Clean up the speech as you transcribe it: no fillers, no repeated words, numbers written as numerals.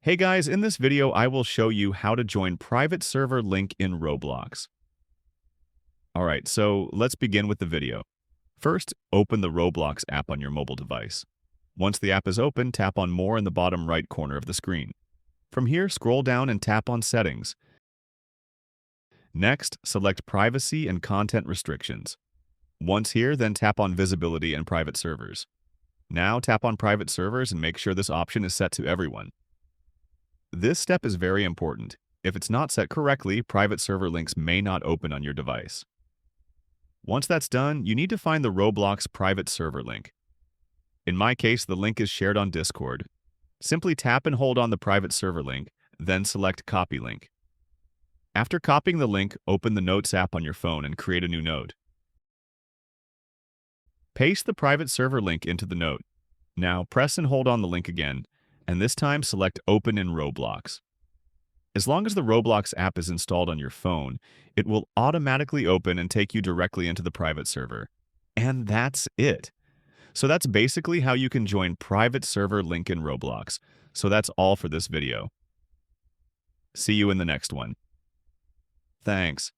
Hey guys, in this video I will show you how to join private server link in Roblox. Alright, so let's begin with the video. First, open the Roblox app on your mobile device. Once the app is open, tap on More in the bottom right corner of the screen. From here, scroll down and tap on Settings. Next, select Privacy and Content Restrictions. Once here, then tap on Visibility and Private Servers. Now tap on Private Servers and make sure this option is set to everyone. This step is very important. If it's not set correctly, private server links may not open on your device. Once that's done, you need to find the Roblox private server link. In my case, the link is shared on Discord. Simply tap and hold on the private server link, then select Copy Link. After copying the link, open the Notes app on your phone and create a new note. Paste the private server link into the note. Now press and hold on the link again, and this time select Open in Roblox. As long as the Roblox app is installed on your phone, it will automatically open and take you directly into the private server. And that's it. So that's basically how you can join private server link in Roblox. So that's all for this video. See you in the next one. Thanks.